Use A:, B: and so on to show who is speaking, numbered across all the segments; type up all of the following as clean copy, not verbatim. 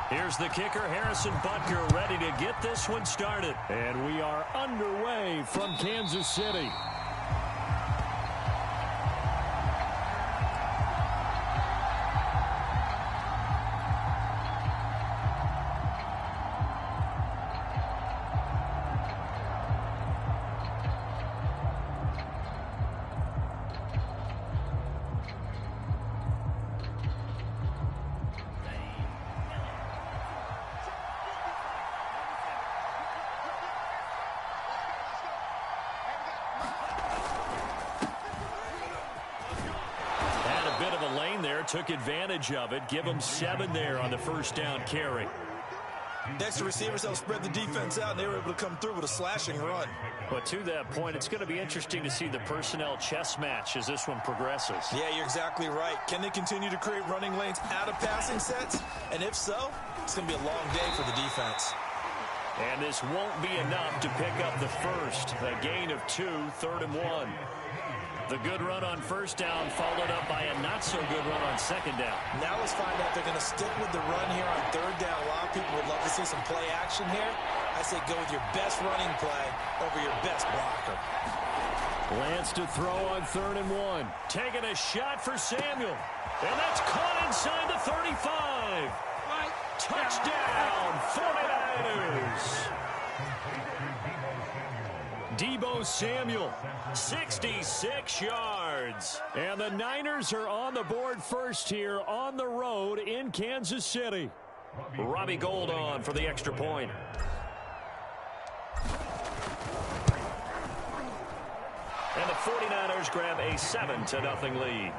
A: Here's the kicker, Harrison Butker, ready to get this one started. And we are underway from Kansas City. Took advantage of it. Give them 7 there on the first down carry.
B: Next, the receivers help spread the defense out, and they were able to come through with a slashing run.
A: But to that point, it's going to be interesting to see the personnel chess match as this one progresses.
B: Yeah, you're exactly right. Can they continue to create running lanes out of passing sets? And if so, it's going to be a long day for the defense.
A: And this won't be enough to pick up the first. A gain of 2, 3rd and 1. The good run on first down followed up by a not-so-good run on second down.
B: Now let's find out if they're going to stick with the run here on 3rd down. A lot of people would love to see some play action here. I say go with your best running play over your best blocker.
A: Lance to throw on 3rd and 1. Taking a shot for Samuel. And that's caught inside the 35. Touchdown, 49ers. Deebo Samuel, 66 yards. And the Niners are on the board first here on the road in Kansas City. Robbie Gould on for the extra point. And the 49ers grab a 7-0 lead.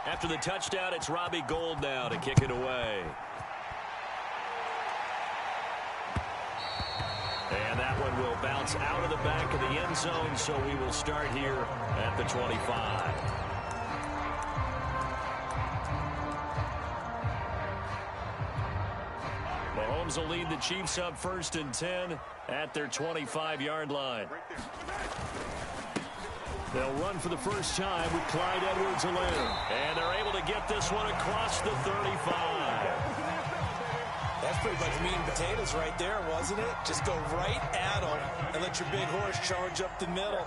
A: After the touchdown, it's Robbie Gould now to kick it away. And that one will bounce out of the back of the end zone, so we will start here at the 25. Mahomes will lead the Chiefs up 1st and 10 at their 25-yard line. They'll run for the first time with Clyde Edwards-Helaire. And they're able to get this one across the 35.
B: That's pretty much meat and potatoes right there, wasn't it? Just go right at them and let your big horse charge up the middle.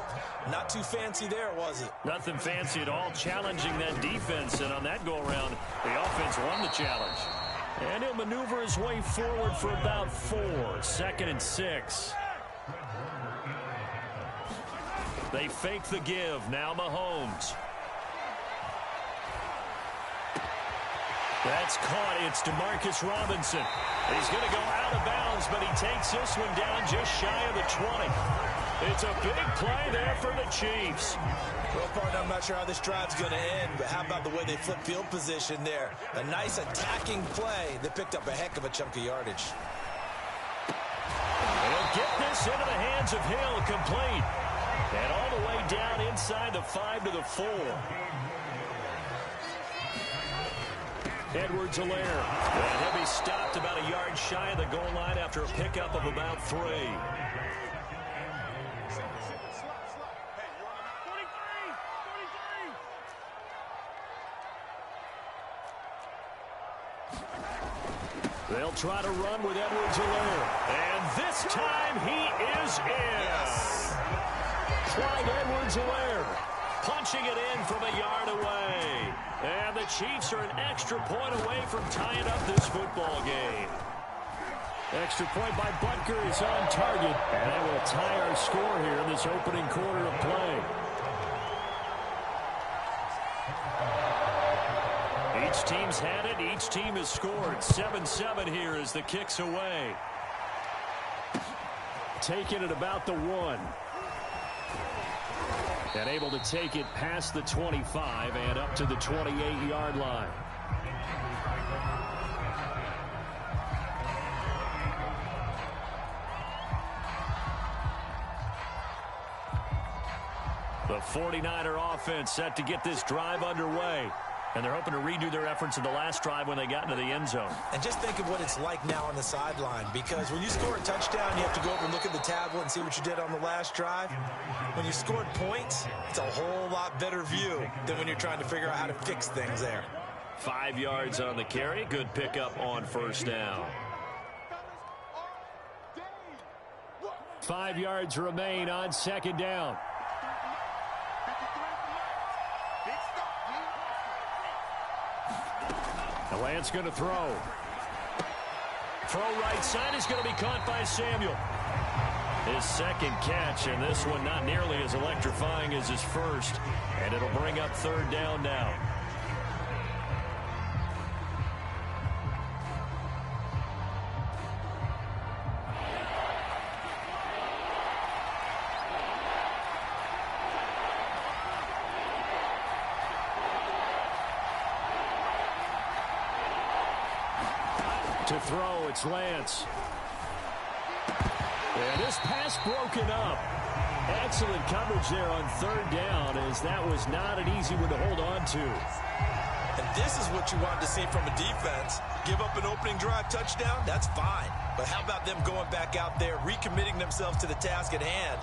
B: Not too fancy there, was it?
A: Nothing fancy at all, challenging that defense. And on that go-around, the offense won the challenge. And he'll maneuver his way forward for about 4. 2nd and 6. They fake the give. Now Mahomes. That's caught. It's Demarcus Robinson. He's going to go out of bounds, but he takes this one down just shy of the 20. It's a big play there for the Chiefs.
B: Well, partner, I'm not sure how this drive's going to end, but how about the way they flip field position there? A nice attacking play that picked up a heck of a chunk of yardage.
A: They'll get this into the hands of Hill, complete. And all the way down inside the 5 to the 4. Edwards-Helaire. And he'll be stopped about a yard shy of the goal line after a pickup of about 3. They'll try to run with Edwards-Helaire. And this time he is in.
B: Yes.
A: Clyde Edwards-Helaire punching it in from a yard away. And the Chiefs are an extra point away from tying up this football game. Extra point by Butker is on target. And that will tie our score here in this opening quarter of play. Each team's had it. Each team has scored. 7-7 here as the kick's away. Taking it about the 1. And able to take it past the 25 and up to the 28-yard line. The 49er offense set to get this drive underway. And they're hoping to redo their efforts in the last drive when they got into the end zone.
B: And just think of what it's like now on the sideline, because when you score a touchdown, you have to go over and look at the tablet and see what you did on the last drive. When you scored points, it's a whole lot better view than when you're trying to figure out how to fix things there.
A: 5 yards on the carry. Good pickup on first down. 5 yards remain on second down. The Lance going to throw. Throw right side is going to be caught by Samuel. His second catch, and this one not nearly as electrifying as his first. And it'll bring up third down now. To throw, it's Lance. And this pass broken up. Excellent coverage there on third down, as that was not an easy one to hold on to.
B: And this is what you want to see from a defense. Give up an opening drive touchdown, that's fine. But how about them going back out there, recommitting themselves to the task at hand,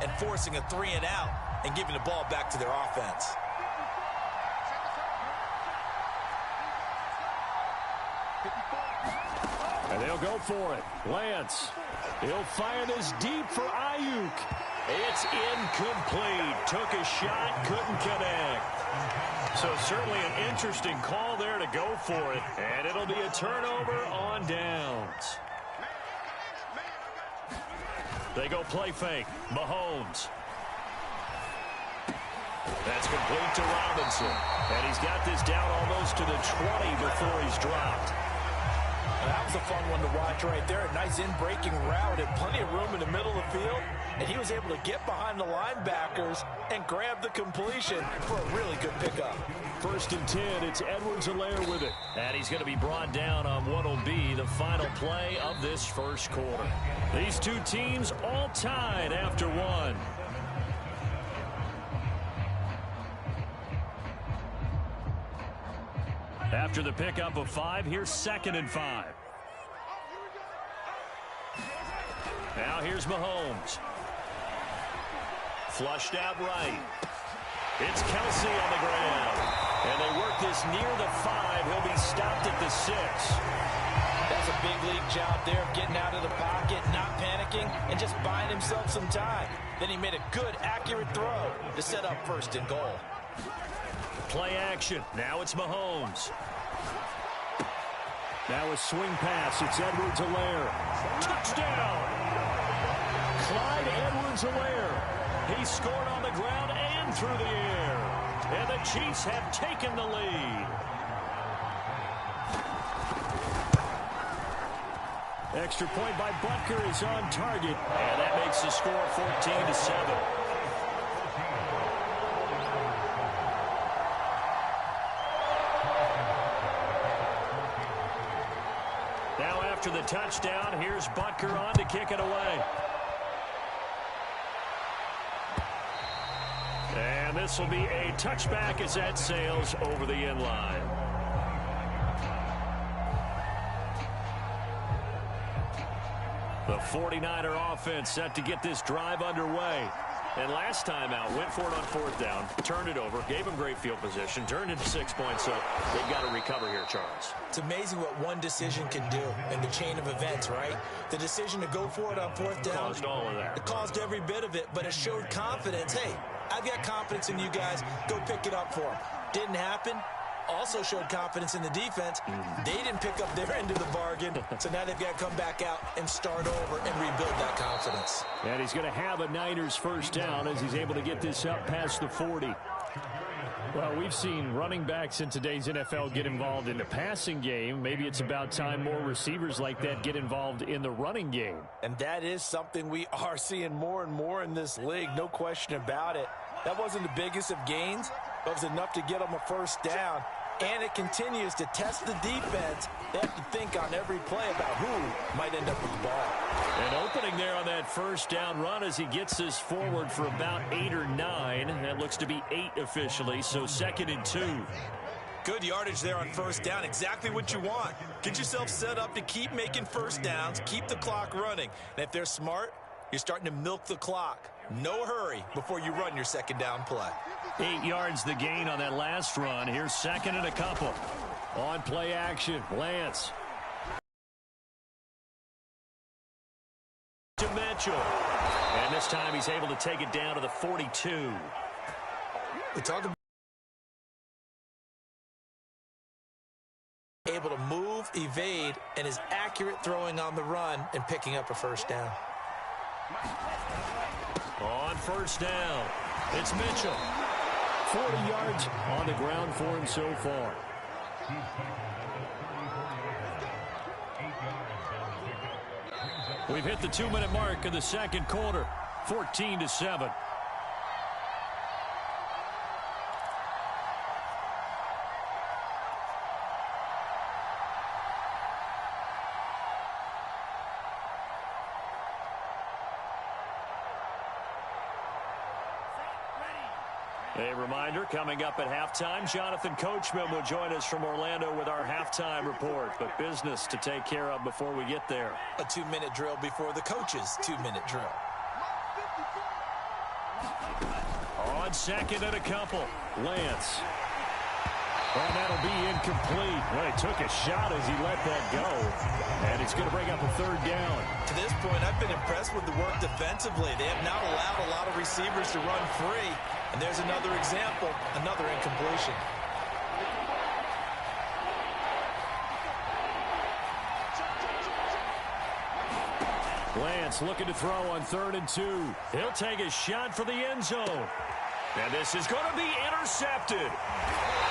B: and forcing a 3 and out, and giving the ball back to their offense.
A: And they'll go for it. Lance. He'll fire this deep for Ayuk. It's incomplete. Took a shot, couldn't connect. So certainly an interesting call there to go for it. And it'll be a turnover on downs. They go play fake. Mahomes. That's complete to Robinson. And he's got this down almost to the 20 before he's dropped.
B: That was a fun one to watch right there. A nice in-breaking route and plenty of room in the middle of the field. And he was able to get behind the linebackers and grab the completion for a really good pickup.
A: 1st and 10, it's Edwards-Helaire with it. And he's going to be brought down on what will be the final play of this first quarter. These two teams all tied after one. After the pickup of 5, here's 2nd and 5. Now here's Mahomes. Flushed out right. It's Kelsey on the ground. And they work this near the 5. He'll be stopped at the 6.
B: That's a big league job there of getting out of the pocket, not panicking, and just buying himself some time. Then he made a good, accurate throw to set up 1st and goal.
A: Play action. Now it's Mahomes. Now a swing pass. It's Edwards-Helaire. Touchdown! Clyde Edwards-Helaire. He scored on the ground and through the air. And the Chiefs have taken the lead. Extra point by Butker is on target. And that makes the score 14-7. After the touchdown, here's Butker on to kick it away. And this will be a touchback as that sails over the end line. The 49er offense set to get this drive underway. And last time out, went for it on 4th down, turned it over, gave them great field position, turned into 6 points, so they've got to recover here, Charles.
B: It's amazing what one decision can do in the chain of events, right? The decision to go for it on 4th down.
A: Caused all of that.
B: It caused every bit of it, but it showed confidence. Hey, I've got confidence in you guys. Go pick it up for them. Didn't happen. Also showed confidence in the defense. They didn't pick up their end of the bargain, so now they've got to come back out and start over and rebuild that confidence.
A: And he's going to have a Niners 1st down as he's able to get this up past the 40. Well, we've seen running backs in today's NFL get involved in the passing game. Maybe it's about time more receivers like that get involved in the running game.
B: And that is something we are seeing more and more in this league, no question about it. That wasn't the biggest of gains, but it was enough to get them a 1st down. And it continues to test the defense. They have to think on every play about who might end up with the ball.
A: An opening there on that 1st down run as he gets this forward for about 8 or 9. That looks to be 8 officially, so 2nd and 2.
B: Good yardage there on first down. Exactly what you want. Get yourself set up to keep making first downs, keep the clock running. And if they're smart, you're starting to milk the clock. No hurry before you run your second down play.
A: 8 yards the gain on that last run. Here's second and a couple. On play action, Lance. To Mitchell. And this time he's able to take it down to the 42.
B: We talk about able to move, evade, and is accurate throwing on the run and picking up a first down.
A: On first down, it's Mitchell. 40 yards on the ground for him so far. We've hit the 2-minute mark of the second quarter, 14-7. A reminder, coming up at halftime, Jonathan Coachman will join us from Orlando with our halftime report. But business to take care of before we get there.
B: A 2-minute drill before the coach's 2-minute drill.
A: On second and a couple, Lance. And that'll be incomplete. Well, he took a shot as he let that go. And it's going to bring up a third down.
B: To this point, I've been impressed with the work defensively. They have not allowed a lot of receivers to run free. And there's another example, another incompletion.
A: Lance looking to throw on 3rd and 2. He'll take a shot for the end zone. And this is going to be intercepted.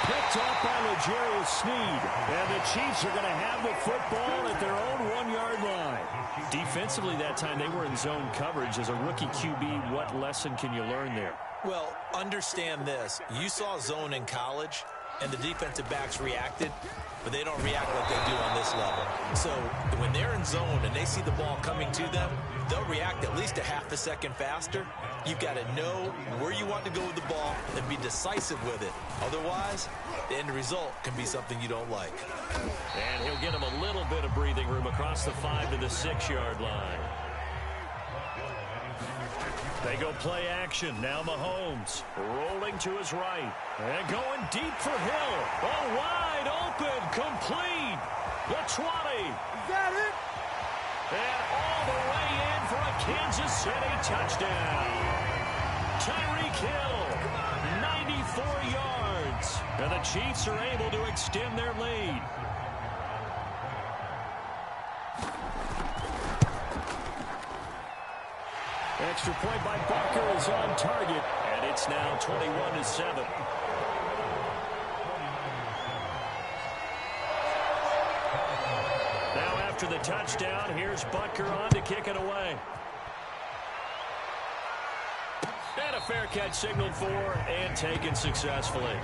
A: Picked off by L'Jarius Sneed. And the Chiefs are going to have the football at their own 1-yard line. Defensively that time, they were in zone coverage. As a rookie QB, what lesson can you learn there?
B: Well, understand this. You saw zone in college, and the defensive backs reacted, but they don't react like they do on this level. So when they're in zone and they see the ball coming to them, they'll react at least a half a second faster. You've got to know where you want to go with the ball and be decisive with it. Otherwise, the end result can be something you don't like.
A: And he'll get him a little bit of breathing room across the 5 to the 6-yard line. They go play action. Now Mahomes rolling to his right. And going deep for Hill. Oh, wide open. Complete. The 20.
C: Is that it?
A: And all the way in for a Kansas City touchdown. Tyreek Hill, 94 yards. And the Chiefs are able to extend their lead. Extra point by Barker is on target, and it's now 21-7. Now after the touchdown, here's Butker on to kick it away. And a fair catch signaled for and taken successfully.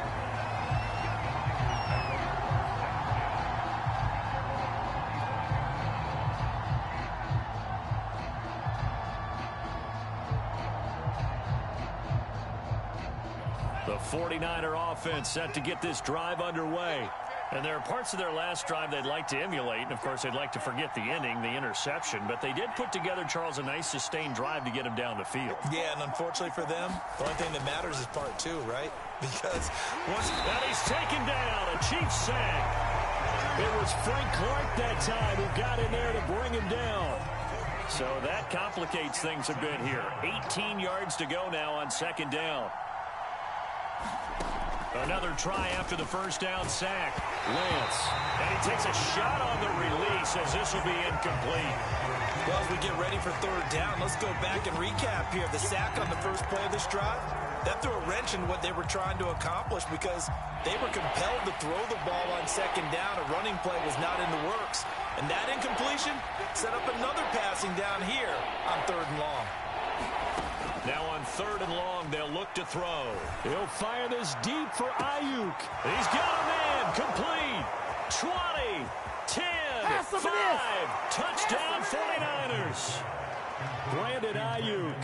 A: The 49er offense set to get this drive underway. And there are parts of their last drive they'd like to emulate. And, of course, they'd like to forget the inning, the interception. But they did put together, Charles, a nice sustained drive to get him down the field.
B: Yeah, and unfortunately for them, the only thing that matters is part 2, right? Because once...
A: And he's taken down. A Chiefs sack. It was Frank Clark that time who got in there to bring him down. So that complicates things a bit here. 18 yards to go now on second down. Another try after the first down sack. Lance. And he takes a shot on the release as this will be incomplete.
B: Well, as we get ready for third down, let's go back and recap here. The sack on the first play of this drive, that threw a wrench in what they were trying to accomplish because they were compelled to throw the ball on second down. A running play was not in the works. And that incompletion set up another passing down here on third and long.
A: Now on third and long, they'll look to throw. He'll fire this deep for Ayuk. He's got a man. Complete. 20, 10, 5. Touchdown 49ers. Brandon Ayuk,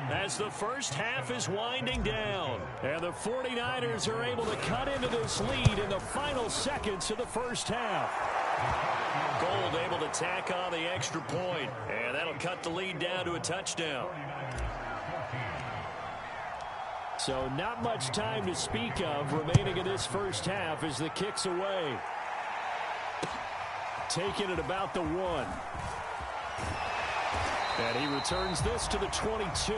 A: as the first half is winding down. And the 49ers are able to cut into this lead in the final seconds of the first half. Gold able to tack on the extra point, and that'll cut the lead down to a touchdown. So not much time to speak of remaining in this first half as the kick's away. Taking it about the 1. And he returns this to the 22.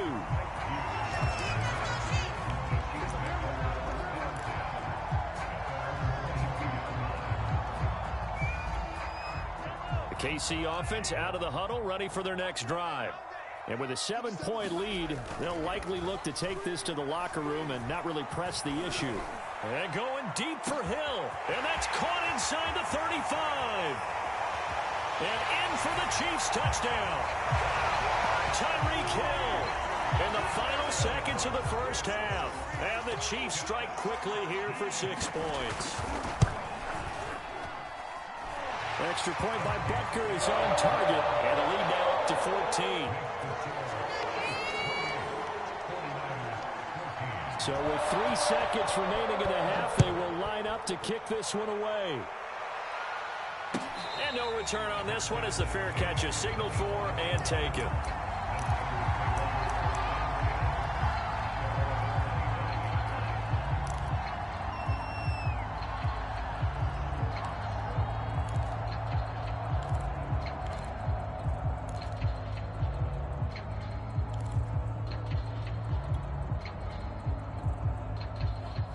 A: The KC offense out of the huddle, ready for their next drive. And with a 7-point lead, they'll likely look to take this to the locker room and not really press the issue. And going deep for Hill. And that's caught inside the 35. And in for the Chiefs touchdown. Tyreek Hill in the final seconds of the first half. And the Chiefs strike quickly here for 6 points. Extra point by Butker is on target. And the lead now up to 14. So with 3 seconds remaining in the half, they will line up to kick this one away. And no return on this one as the fair catch is signaled for and taken.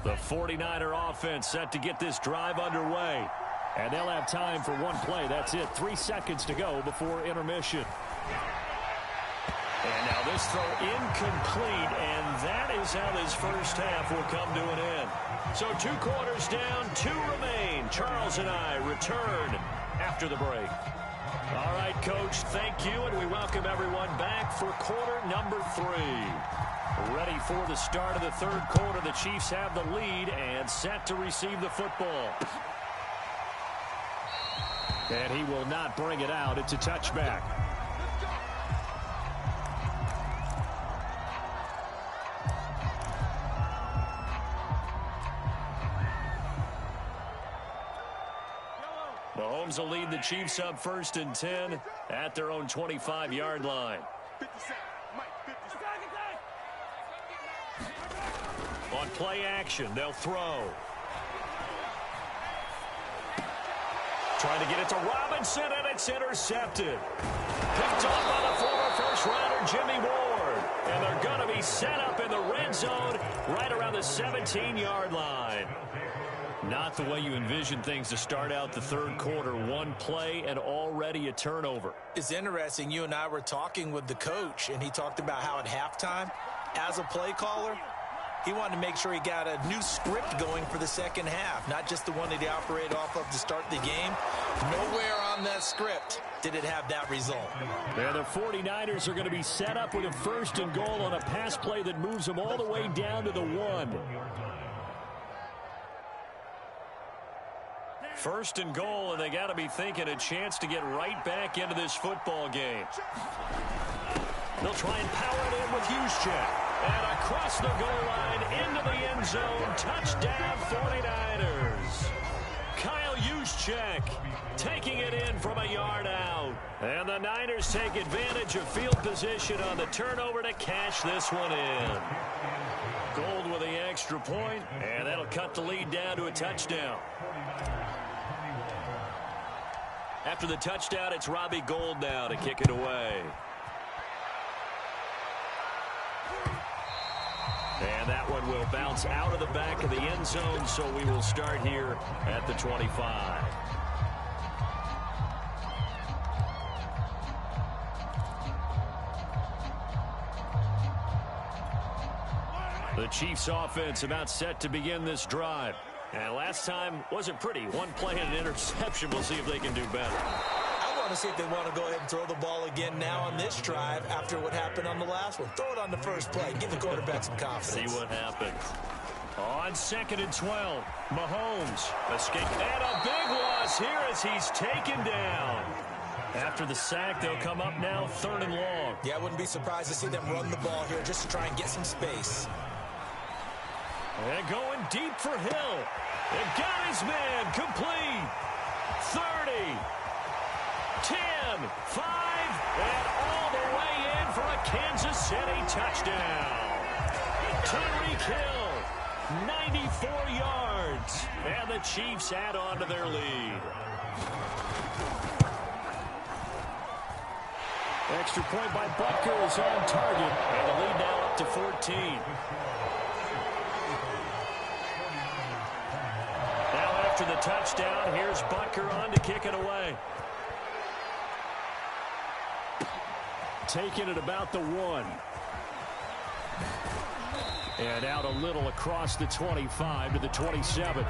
A: The 49er offense set to get this drive underway. And they'll have time for one play. That's it. 3 seconds to go before intermission. And now this throw incomplete. And that is how this first half will come to an end. So 2 quarters down, 2 remain. Charles and I return after the break. All right, Coach, thank you. And we welcome everyone back for quarter number 3. Ready for the start of the third quarter. The Chiefs have the lead and set to receive the football. And he will not bring it out. It's a touchback. Mahomes will lead the Chiefs up 1st and 10 at their own 25-yard line. On play action, they'll throw. Trying to get it to Robinson, and it's intercepted. Picked off by the former first-rounder Jimmy Ward. And they're going to be set up in the red zone right around the 17-yard line. Not the way you envision things to start out the third quarter. 1 play and already a turnover.
B: It's interesting. You and I were talking with the coach, and he talked about how at halftime, as a play caller, he wanted to make sure he got a new script going for the second half, not just the one that he operated off of to start the game. Nowhere on that script did it have that result.
A: And the 49ers are going to be set up with a 1st and goal on a pass play that moves them all the way down to the 1. 1st and goal, and they got to be thinking a chance to get right back into this football game. They'll try and power it in with Juszczyk. And across the goal line into the end zone. Touchdown 49ers. Kyle Juszczyk taking it in from a yard out. And the Niners take advantage of field position on the turnover to cash this one in. Gold with the extra point, and that'll cut the lead down to a touchdown. After the touchdown, it's Robbie Gould now to kick it away. And that one will bounce out of the back of the end zone, so we will start here at the 25. The Chiefs offense about set to begin this drive. And last time wasn't pretty. 1 play and an interception. We'll see if they can do better.
B: I want to see if they want to go ahead and throw the ball again now on this drive after what happened on the last one. Throw it on the first play. Give the quarterback some confidence.
A: See what happens. On 2nd and 12, Mahomes escaped. And a big loss here as he's taken down. After the sack, they'll come up now 3rd and long.
B: Yeah, I wouldn't be surprised to see them run the ball here just to try and get some space.
A: And going deep for Hill. And got his man complete. 30, 10, 5, and all the way in for a Kansas City touchdown. Tyreek Hill, 94 yards. And the Chiefs add on to their lead. Extra point by Butker is on target. And the lead now up to 14. Now after the touchdown, here's Butker on to kick it away. Taking it about the 1. And out a little across the 25 to the 27.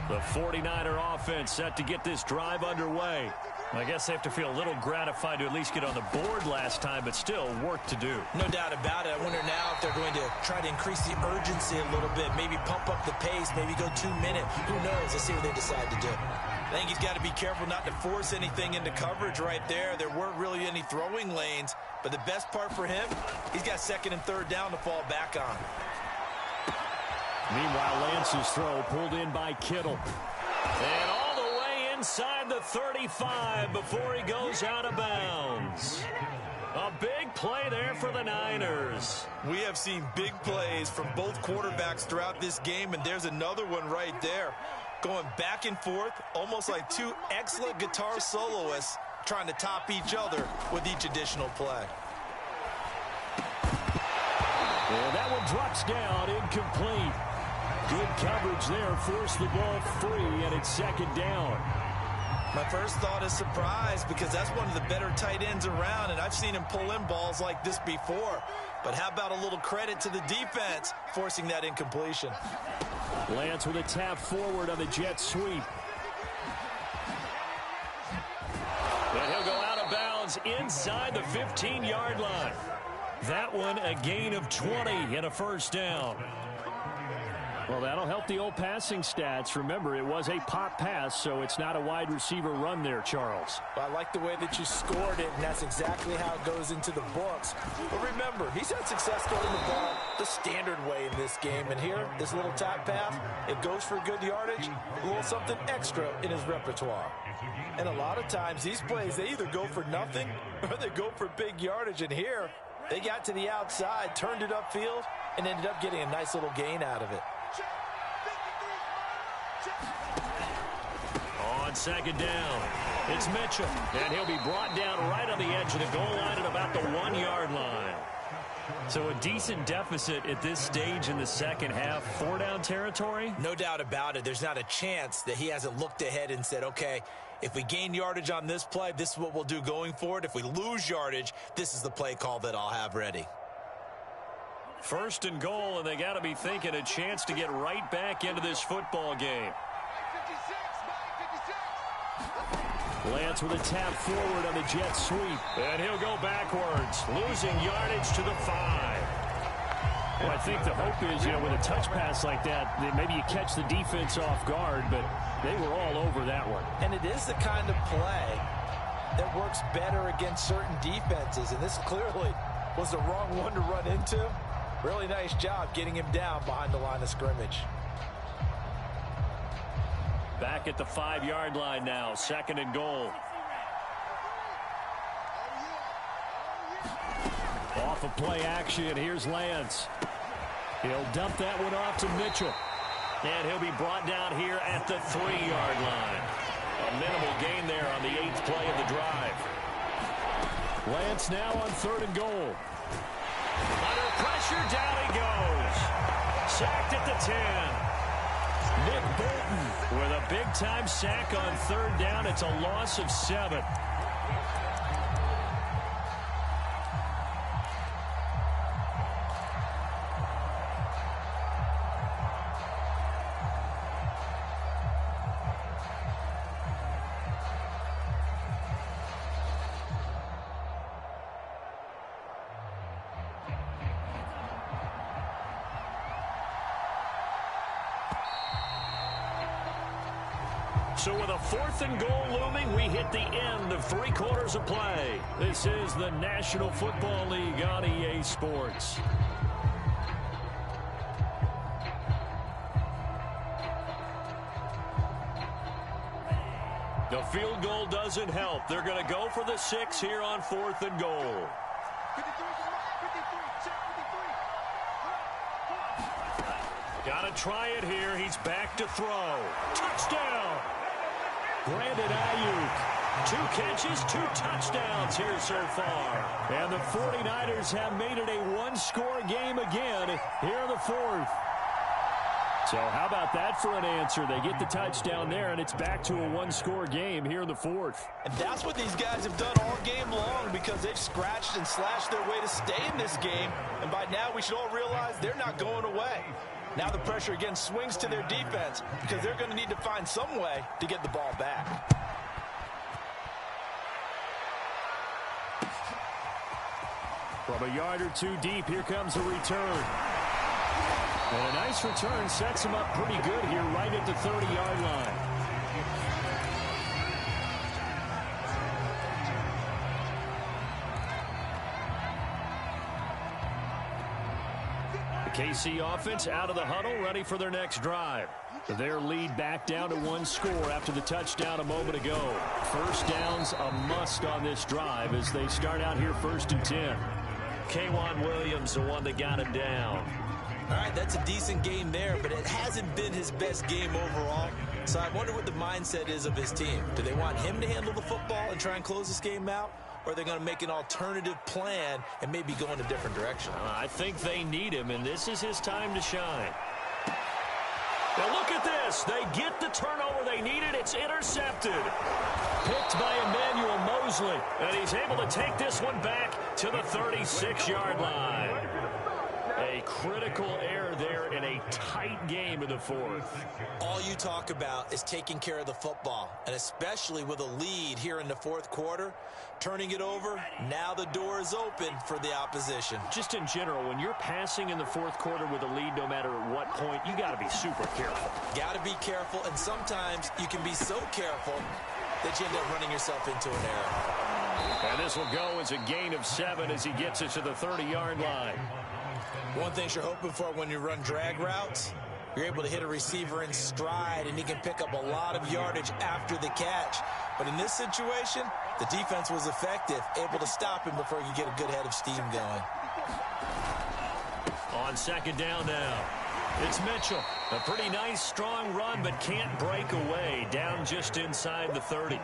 A: The 49er offense set to get this drive underway. I guess they have to feel a little gratified to at least get on the board last time, but still work to do.
B: No doubt about it. I wonder now if they're going to try to increase the urgency a little bit, maybe pump up the pace, maybe go 2 minute. Who knows? Let's see what they decide to do. I think he's got to be careful not to force anything into coverage right there. There weren't really any throwing lanes, but the best part for him, he's got 2nd and 3rd down to fall back on.
A: Meanwhile, Lance's throw pulled in by Kittle. And all the way inside the 35 before he goes out of bounds. A big play there for the Niners.
B: We have seen big plays from both quarterbacks throughout this game, and there's another one right there. Going back and forth, almost like 2 excellent guitar soloists trying to top each other with each additional play.
A: And that one drops down, incomplete. Good coverage there, forced the ball free, and it's 2nd down.
B: My first thought is surprise because that's one of the better tight ends around, and I've seen him pull in balls like this before. But how about a little credit to the defense forcing that incompletion?
A: Lance with a tap forward on the jet sweep. And he'll go out of bounds inside the 15-yard line. That one a gain of 20 and a 1st down. Well, that'll help the old passing stats. Remember, it was a pop pass, so it's not a wide receiver run there, Charles.
B: I like the way that you scored it, and that's exactly how it goes into the books. But remember, he's had success throwing the ball the standard way in this game. And here, this little tap pass, it goes for good yardage, a little something extra in his repertoire. And a lot of times, these plays, they either go for nothing or they go for big yardage. And here, they got to the outside, turned it upfield, and ended up getting a nice little gain out of it.
A: On 2nd down, it's Mitchell, and he'll be brought down right on the edge of the goal line at about the 1-yard line. So a decent deficit at this stage in the second half. 4-down territory?
B: No doubt about it. There's not a chance that he hasn't looked ahead and said, okay, if we gain yardage on this play, this is what we'll do going forward. If we lose yardage, this is the play call that I'll have ready.
A: 1st and goal, and they got to be thinking a chance to get right back into this football game. Lance with a tap forward on the jet sweep. And he'll go backwards, losing yardage to the 5. Well, I think the hope is, with a touch pass like that, that maybe you catch the defense off guard, but they were all over that one.
B: And it is the kind of play that works better against certain defenses, and this clearly was the wrong one to run into. Really nice job getting him down behind the line of scrimmage.
A: Back at the 5-yard line now, 2nd and goal. Off of play action, here's Lance. He'll dump that one off to Mitchell. And he'll be brought down here at the 3-yard line. A minimal gain there on the 8th play of the drive. Lance now on 3rd and goal. Under pressure, down he goes. Sacked at the 10. Nick Bolton with a big-time sack on 3rd down. It's a loss of 7. So with a 4th and goal looming, we hit the end of 3 quarters of play. This is the National Football League on EA Sports. The field goal doesn't help. They're going to go for the 6 here on 4th and goal. Got to try it here. He's back to throw. Touchdown! Brandon Ayuk. 2 catches, 2 touchdowns here so far. And the 49ers have made it a 1-score game again here in the 4th. So how about that for an answer? They get the touchdown there, and it's back to a 1-score game here in the 4th.
B: And that's what these guys have done all game long, because they've scratched and slashed their way to stay in this game. And by now, we should all realize they're not going away. Now the pressure again swings to their defense, because they're going to need to find some way to get the ball back.
A: From a yard or 2 deep, here comes a return. And a nice return sets him up pretty good here right at the 30-yard line. The KC offense out of the huddle, ready for their next drive. Their lead back down to 1 score after the touchdown a moment ago. First down's a must on this drive as they start out here 1st and 10. K'Wan Williams, the one that got him down.
B: All right, that's a decent game there, but it hasn't been his best game overall. So I wonder what the mindset is of his team. Do they want him to handle the football and try and close this game out? Or are they going to make an alternative plan and maybe go in a different direction?
A: I think they need him, and this is his time to shine. Now look at this. They get the turnover they needed. It's intercepted. Picked by Emmanuel Mosley. And he's able to take this one back to the 36-yard line. A critical error there in a tight game in the 4th.
B: All you talk about is taking care of the football, and especially with a lead here in the 4th quarter, turning it over, now the door is open for the opposition.
A: Just in general, when you're passing in the 4th quarter with a lead, no matter at what point, you got to be super careful.
B: Got to be careful, and sometimes you can be so careful that you end up running yourself into an error.
A: And this will go as a gain of 7 as he gets it to the 30-yard line.
B: One thing you're hoping for when you run drag routes, you're able to hit a receiver in stride, and he can pick up a lot of yardage after the catch. But in this situation, the defense was effective, able to stop him before he could get a good head of steam going.
A: On 2nd down now, it's Mitchell. A pretty nice, strong run, but can't break away. Down just inside the 30.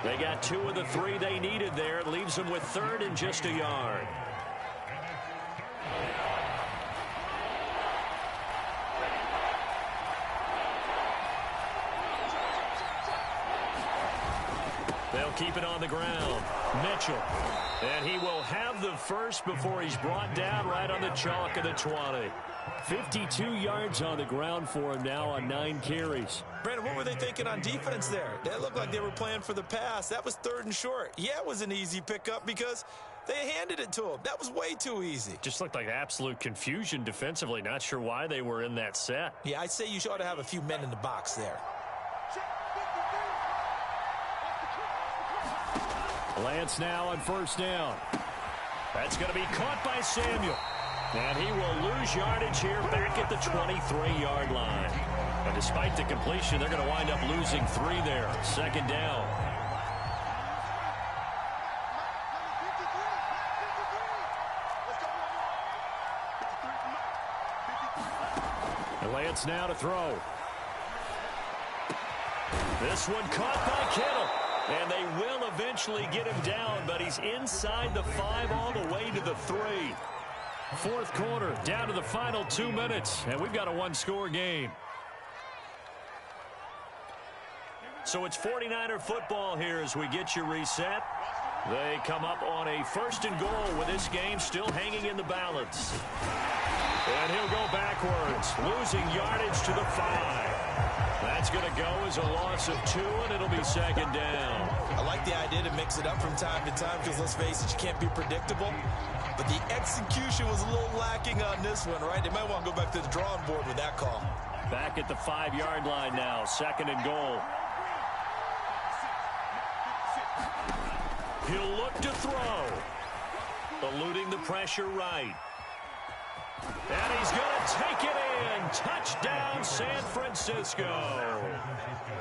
A: They got 2 of the 3 they needed there. It leaves them with 3rd and just a yard. They'll keep it on the ground. Mitchell. And he will have the first before he's brought down right on the chalk of the 20. 52 yards on the ground for him now on 9 carries.
B: Brandon, what were they thinking on defense there? They looked like they were playing for the pass. That was 3rd and short. Yeah, it was an easy pickup because they handed it to him. That was way too easy.
A: Just looked like absolute confusion defensively. Not sure why they were in that set.
B: Yeah, I'd say you ought to have a few men in the box there.
A: Lance now on 1st down. That's going to be caught by Samuel. And he will lose yardage here back at the 23-yard line. And despite the completion, they're going to wind up losing 3 there. 2nd down. And Lance now to throw. This one caught by Kittle. And they will eventually get him down, but he's inside the 5 all the way to the 3. 4th quarter, down to the final 2 minutes, and we've got a 1-score game. So it's 49er football here as we get you reset. They come up on a 1st and goal with this game still hanging in the balance. And he'll go backwards, losing yardage to the 5. That's going to go as a loss of 2, and it'll be 2nd down.
B: I like the idea to mix it up from time to time because, let's face it, you can't be predictable. But the execution was a little lacking on this one, right? They might want to go back to the drawing board with that call.
A: Back at the 5-yard line now, 2nd and goal. He'll look to throw. Eluding the pressure right. And he's going to take it in. Touchdown, San Francisco.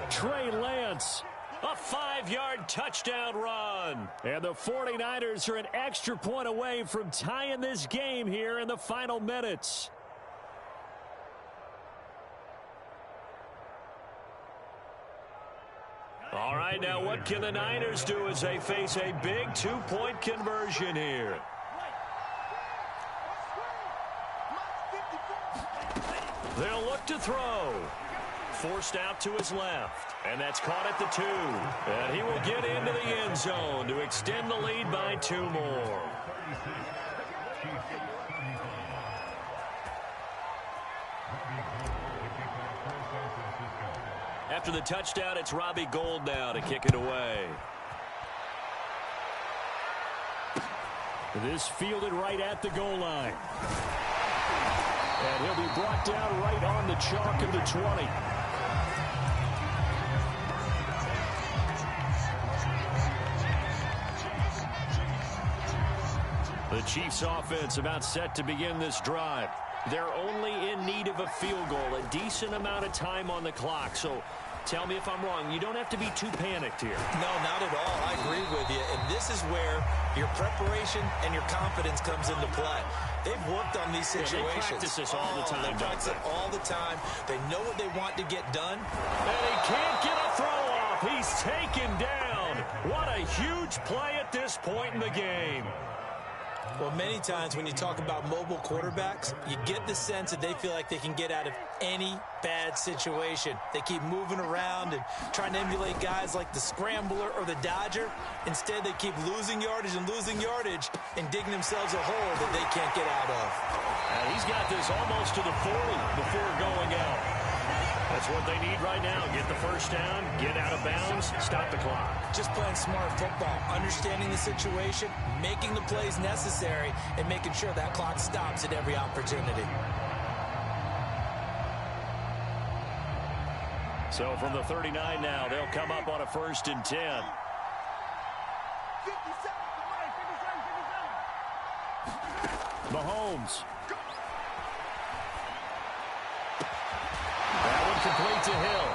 A: Trey Lance, a 5-yard touchdown run. And the 49ers are an extra point away from tying this game here in the final minutes. All right, now what can the Niners do as they face a big 2-point conversion here? They'll look to throw. Forced out to his left. And that's caught at the 2. And he will get into the end zone to extend the lead by 2 more. After the touchdown, it's Robbie Gould now to kick it away. This fielded right at the goal line. And he'll be brought down right on the chalk of the 20. The Chiefs offense about set to begin this drive. They're only in need of a field goal, a decent amount of time on the clock. So tell me if I'm wrong. You don't have to be too panicked here.
B: No, not at all. I agree with you. And this is where your preparation and your confidence comes into play. They've worked on these situations.
A: Yeah, they practice this all the time.
B: They practice it all the time. They know what they want to get done.
A: And he can't get a throw off. He's taken down. What a huge play at this point in the game.
B: Well, many times when you talk about mobile quarterbacks, you get the sense that they feel like they can get out of any bad situation. They keep moving around and trying to emulate guys like the Scrambler or the Dodger. Instead, they keep losing yardage and digging themselves a hole that they can't get out of.
A: And he's got this almost to the 40 before going out. That's what they need right now. Get the first down, get out of bounds, stop the clock.
B: Just playing smart football, understanding the situation, making the plays necessary, and making sure that clock stops at every opportunity.
A: So from the 39 now, they'll come up on a 1st and 10. Mahomes. That one complete to Hill.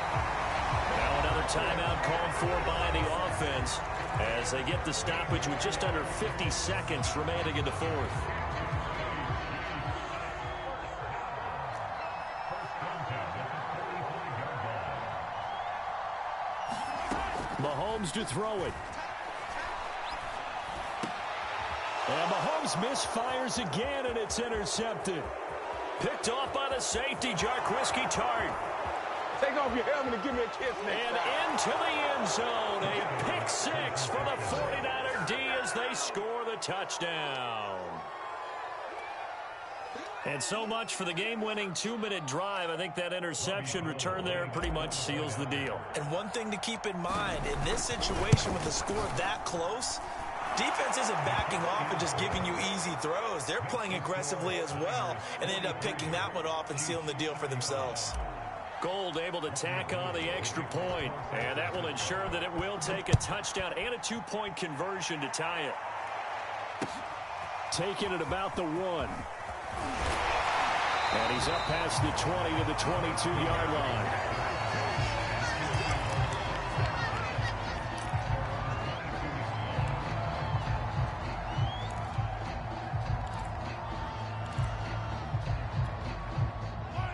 A: Now another timeout called for by the offense as they get the stoppage with just under 50 seconds remaining in the 4th. Mahomes to throw it. And Mahomes misfires again, and it's intercepted. Picked off by the safety, Jarquiski Tart.
C: Take off your helmet and give me a kiss, man.
A: And into the end zone. A pick 6 for the 49er D as they score the touchdown. And so much for the game-winning 2-minute drive. I think that interception return there pretty much seals the deal.
B: And one thing to keep in mind, in this situation with the score that close, defense isn't backing off and just giving you easy throws. They're playing aggressively as well, and they end up picking that one off and sealing the deal for themselves.
A: Gould able to tack on the extra point, and that will ensure that it will take a touchdown and a 2-point conversion to tie it. Taking it about the 1. And he's up past the 20 to the 22-yard line.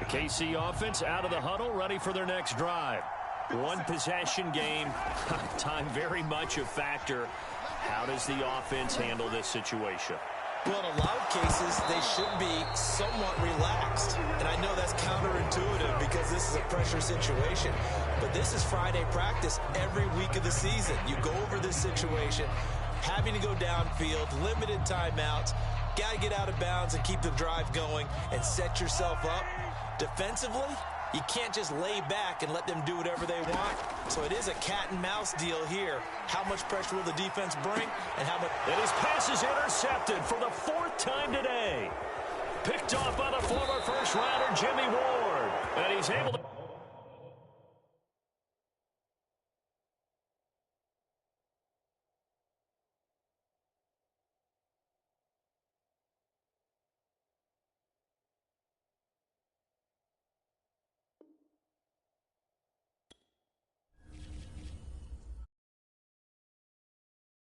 A: The KC offense out of the huddle, ready for their next drive. One possession game, time very much a factor. How does the offense handle this situation?
B: Well, in a lot of cases, they should be somewhat relaxed. And I know that's counterintuitive because this is a pressure situation. But this is Friday practice every week of the season. You go over this situation, having to go downfield, limited timeouts, got to get out of bounds and keep the drive going and set yourself up. Defensively, you can't just lay back and let them do whatever they want. So it is a cat-and-mouse deal here. How much pressure will the defense bring and how much...
A: And his pass is intercepted for the 4th time today. Picked off by the former first-rounder Jimmy Ward. And he's able to...